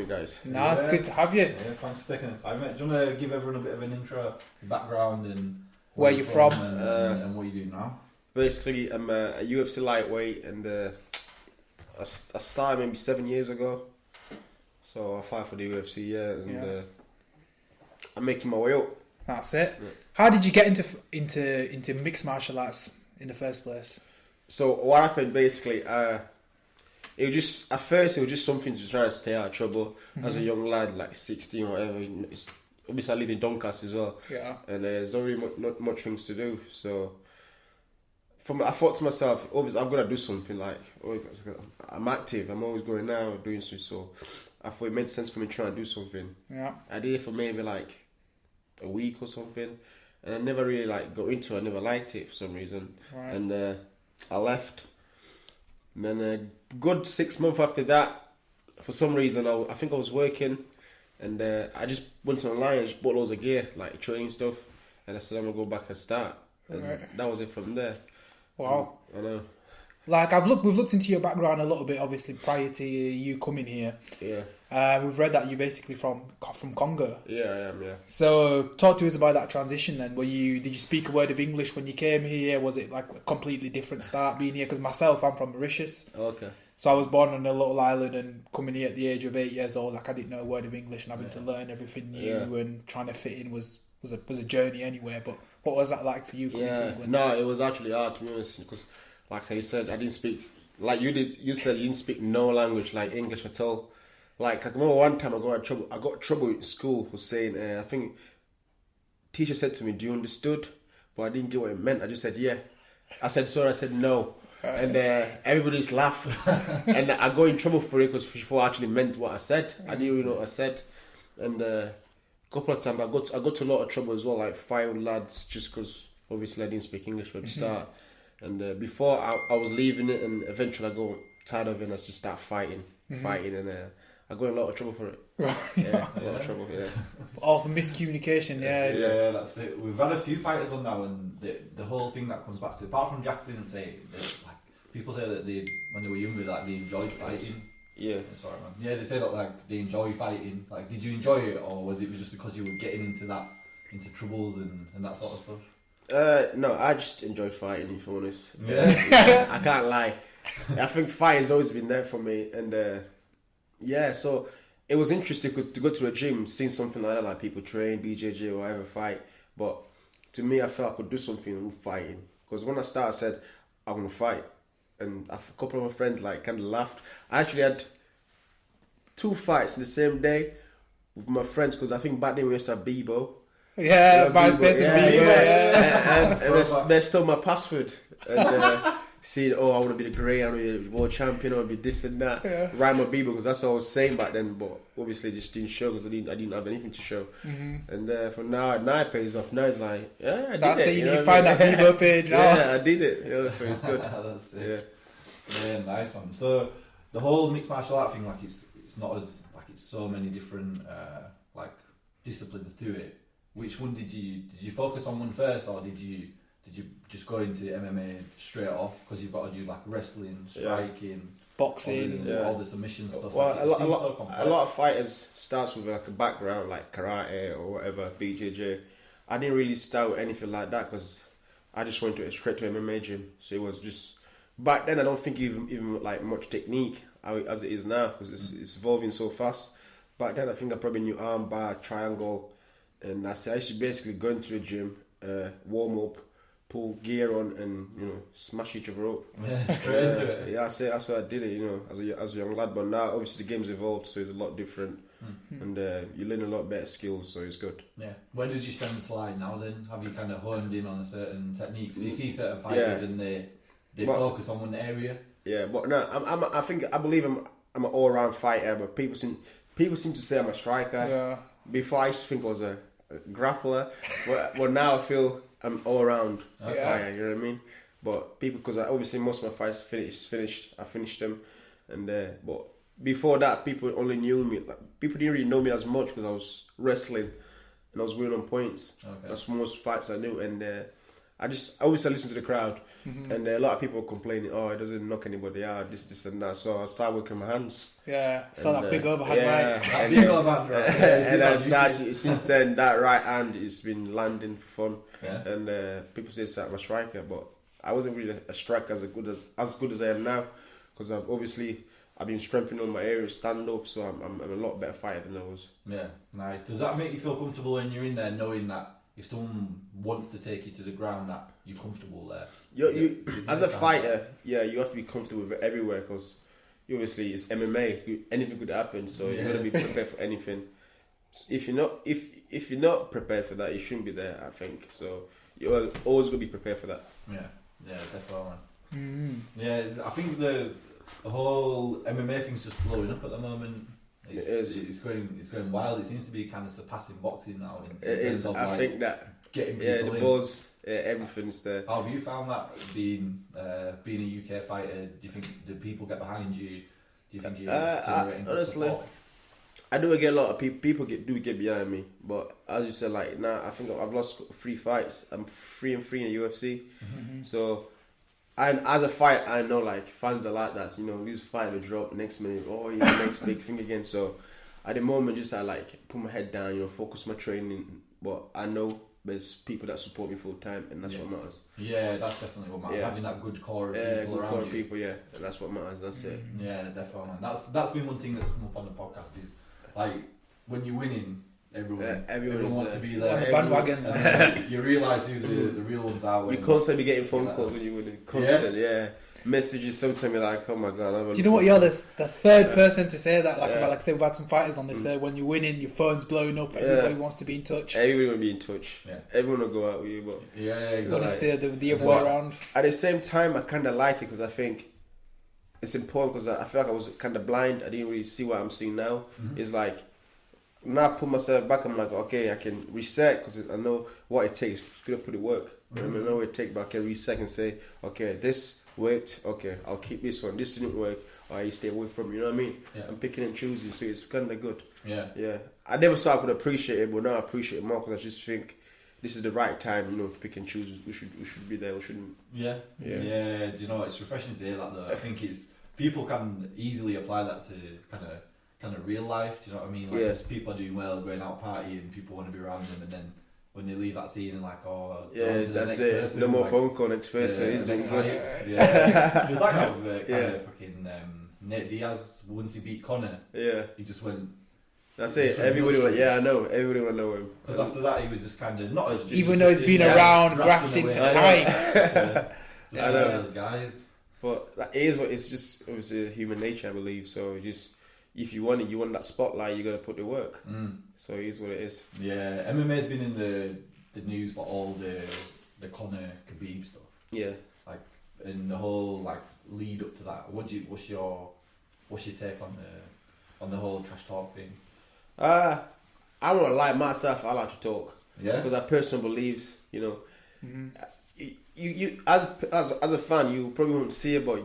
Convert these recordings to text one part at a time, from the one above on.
guys. No, it's good to have you. Yeah, thanks for taking the time, mate. Do you want to give everyone a bit of an intro, background, and where you're from, and what you do now? Basically, I'm a UFC Lightweight, and I started maybe 7 years ago. So I fight for the UFC, and I'm making my way up. That's it. Yeah. How did you get into mixed martial arts in the first place? So what happened basically? It was just at first it was just something to try and stay out of trouble as a young lad, like 16 or whatever. Obviously, I live in Doncaster as well, and there's not really not much things to do. So I thought to myself, obviously, I'm gonna do something. Like, I'm active. I'm always going out doing something. So I thought it made sense for me to try and do something. Yeah, I did it for maybe like a week or something, and I never really like got into it. I never liked it for some reason, and I left. And then a good 6 months after that, for some reason, I think I was working, and I just went online and just bought loads of gear, like training stuff, and I said I'm gonna go back and start, and that was it from there. Wow. I know. Like we've looked into your background a little bit, obviously prior to you coming here. Yeah. We've read that you're basically from Congo. Yeah, I am. Yeah. So talk to us about that transition. Then, did you speak a word of English when you came here? Was it like a completely different start being here? Because myself, I'm from Mauritius. Okay. So I was born on a little island, and coming here at the age of 8 years old, like I didn't know a word of English, and having to learn everything new and trying to fit in was a journey anyway. But what was that like for you coming to England? No, it was actually hard, to be honest, because like I said, I didn't speak like you did. You said you didn't speak no language like English at all. Like I remember one time I got trouble in school for saying I think teacher said to me, "Do you understood?" But I didn't get what it meant. I just said yeah. I said sorry. I said no, and everybody just laughed, and I got in trouble for it because before I actually meant what I said. I didn't really know what I said, and a couple of times I got to a lot of trouble as well, like fighting lads just because obviously I didn't speak English at the start. And before I was leaving it, and eventually I got tired of it, and I just started fighting, and I got in a lot of trouble for it. Yeah, a lot of trouble. Yeah. All for miscommunication. Yeah, that's it. We've had a few fighters on now, and the whole thing that comes back to, apart from Jack didn't say it, like people say that when they were younger, like they enjoyed fighting. Yeah. Sorry, man. Yeah, they say that like they enjoy fighting. Like, did you enjoy it, or was it just because you were getting into troubles and that sort of stuff? No, I just enjoyed fighting, if I'm honest. Yeah. I can't lie. I think fighting's always been there for me, and so it was interesting to go to a gym, seeing something like that, like people train, BJJ or whatever, fight. But to me, I felt I could do something with fighting, because when I started, I said I'm gonna fight, and a couple of my friends like kind of laughed. I actually had 2 fights in the same day with my friends, because I think back then we used to have Bebo. Yeah, MySpace and Bebo. And they stole my password. And saying, I want to be the great, I want to be the world champion, I want to be this and that. Yeah. Rhyme with Bebo, because that's what I was saying back then. But obviously, just didn't show because I didn't have anything to show. And from now it pays off. Now it's like, I did it. That's it. You need to find that Bebo page. Yeah, I did it. So it's good. That's it. Yeah, nice one. So the whole mixed martial art thing, like it's not as like it's so many different like disciplines to it. Which one did you focus on one first, or did you just go into MMA straight off, because you've got to do like wrestling, striking, boxing, all the submission stuff? Well, a lot of fighters starts with like a background like karate or whatever, BJJ. I didn't really start with anything like that, because I just went straight to MMA gym. So it was just back then. I don't think even like much technique as it is now, because it's evolving so fast. Back then, I think I probably knew arm bar, triangle. And I used to basically go into the gym, warm up, pull gear on, and smash each other up. Yeah, straight into it. Yeah, that's how I did it. As a young lad. But now, obviously, the game's evolved, so it's a lot different, and you learn a lot better skills, so it's good. Yeah. Where does your strength lie now? Then have you kind of honed in on a certain technique? Because you see certain fighters and they focus on one area. Yeah, but no, I believe I'm an all-round fighter, but people seem to say I'm a striker. Yeah. Before I used to think I was a grappler, but now I feel I'm all round fighter. You know what I mean? But people, because obviously most of my fights finished. I finished them, and but before that, people only knew me. Like, people didn't really know me as much because I was wrestling and I was winning on points. Okay. That's most fights I knew, and I always listen to the crowd, and a lot of people are complaining, oh, it doesn't knock anybody out, this and that. So I started working my hands. Yeah, so that big overhand right. And, big overhand right. And I started, since then, that right hand has been landing for fun. Yeah. And people say I'm a striker, but I wasn't really a striker as good as I am now, because I've been strengthening all my areas, stand up, so I'm a lot better fighter than I was. Yeah, nice. Does that make you feel comfortable when you're in there, knowing that if someone wants to take you to the ground, that you're comfortable there? As a fighter, you have to be comfortable with it everywhere, because obviously it's MMA. Anything could happen, so you got to be prepared for anything. If you're not prepared for that, you shouldn't be there, I think. So you're always going to be prepared for that. Yeah, definitely. Yeah, I think the whole MMA thing's just blowing up at the moment. It's going wild. It seems to be kind of surpassing boxing now. It is. I think that getting people the in. buzz, everything's there. How have you found that being a UK fighter? Do you think the people get behind you? Do you think you're generating good honestly support? I do get a lot of people do get behind me, but as you said, like now I think I've lost 3 fights. I'm 3-3 in the UFC, so. And as a fighter, I know like fans are like that. You know, lose fight or drop next minute. Oh, yeah, next big thing again. So at the moment, just I like put my head down. You know, focus my training. But I know there's people that support me full time, and that's what matters. Yeah, that's definitely what matters. Having that good core of people around you. People, and that's what matters. That's it. Yeah, definitely. That's been one thing that's come up on the podcast is like when you're winning. Everyone wants to be there. On the bandwagon. And you realise who the real ones are. You constantly getting phone calls when you win. Constant, messages. Sometimes you're like, oh my god. Do you know what? You're the third person to say that. Like say, we've had some fighters on this. When you're winning, your phone's blowing up. Everybody wants to be in touch. Everyone will be in touch. Yeah. Everyone will go out with you. But exactly. When it's the other way around. At the same time, I kind of like it because I think it's important, because I feel like I was kind of blind. I didn't really see what I'm seeing now. It's like. Now I put myself back, I'm like, okay, I can reset because I know what it takes to put it work. I know what it takes, but I can reset and say, okay, this worked, okay, I'll keep this one. This didn't work, or you stay away from it, you know what I mean? Yeah. I'm picking and choosing, so it's kind of good. Yeah. I never thought I could appreciate it, but now I appreciate it more because I just think this is the right time, you know, to pick and choose. We should be there, we shouldn't. Yeah. Do you know, it's refreshing to hear that though. I think people can easily apply that to kind of real life, do you know what I mean? Like people are doing well, going out partying, people want to be around them, and then when they leave that scene and like, that's it. Person, no more like, phone call, next person. He's doing good. There's that kind of fucking Nate Diaz once he beat Conor. He just went. That's it. Everybody went. I know. Everybody will know him. Because after that, he was just kind of not. Just, even though he's been around grafting for time. Just one of those guys. But that is what it's just. Obviously, human nature, I believe. So just. If you want it, you want that spotlight, you got to put the work. So it is what it is. Yeah, MMA's been in the news for all the Conor Khabib stuff. Yeah, like and the whole like lead up to that. What's your take on the whole trash talk thing? I don't want to lie myself. I like to talk. Yeah, because I personally believes, you know, you as a fan, you probably won't see it, but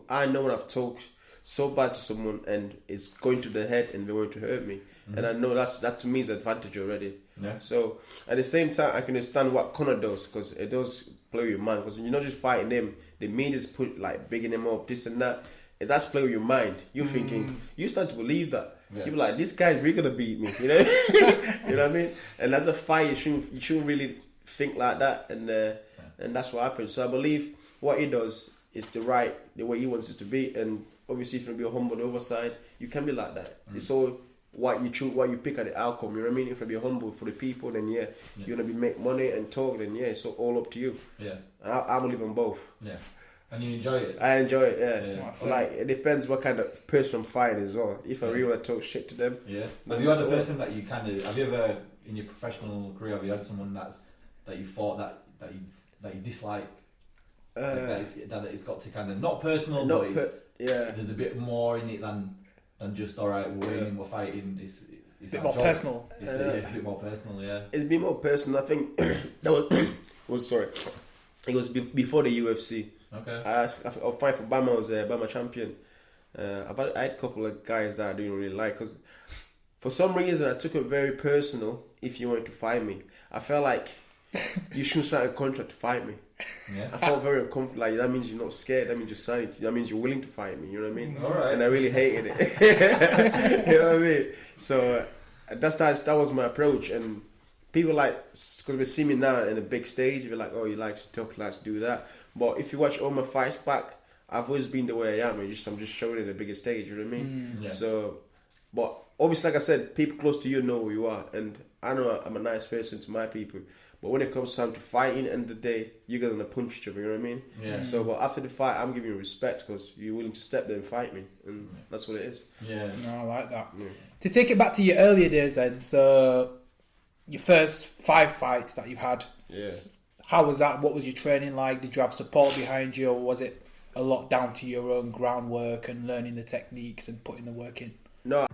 I know when I've talked so bad to someone and it's going to the head and they're going to hurt me, and I know that to me is an advantage already. So at the same time, I can understand what Conor does, because it does blow your mind, because you're not just fighting him, the media's put like bigging him up, this and that. That's play with your mind. You're thinking, you start to believe that. You're like, this guy's really gonna beat me, you know. You know what I mean? And as a fighter, you shouldn't really think like that, and that's what happens. So I believe what he does is the way he wants it to be, and obviously, if you be humble on the other side, you can be like that. It's all what you choose, what you pick at the outcome. You know what I mean? If you be humble for the people, then you're gonna make money and talk. Then it's all up to you. Yeah, I believe in both. Yeah, and you enjoy it. I enjoy it. Yeah. Like it depends what kind of person I'm fighting as well. If I really want to talk shit to them. Yeah. Have you had a person that you have you ever in your professional career have you had someone that you thought that you dislike? That it's got to kind of not personal, but there's a bit more in it than just alright, we're winning, we're fighting. It's a bit more personal. It's a bit more personal, yeah. It's a bit more personal. I think that was sorry. It was before the UFC. Okay. I was fighting for Bama. I was Bama champion. I had a couple of guys that I didn't really like, because for some reason I took it very personal. If you wanted to fight me, I felt like you shouldn't sign a contract to fight me. Yeah. I felt very uncomfortable. Like, that means you're not scared. That means you're signed. That means you're willing to fight me. You know what I mean? All right. And I really hated it. You know what I mean? So that was my approach. And people like, because they see me now in a big stage, they're like, oh, he likes to talk, likes to do that. But if you watch all my fights back, I've always been the way I am. I'm just showing it in a bigger stage. You know what I mean? Yeah. So, but obviously, like I said, people close to you know who you are, and I know I'm a nice person to my people. But when it comes time to fighting, end of the day, you're gonna punch each other. You know what I mean? Yeah. So, but after the fight, I'm giving you respect because you're willing to step there and fight me, and that's what it is. Yeah. No, I like that. Yeah. To take it back to your earlier days, then. So, your first 5 fights that you've had. Yeah. How was that? What was your training like? Did you have support behind you, or was it a lot down to your own groundwork and learning the techniques and putting the work in? No.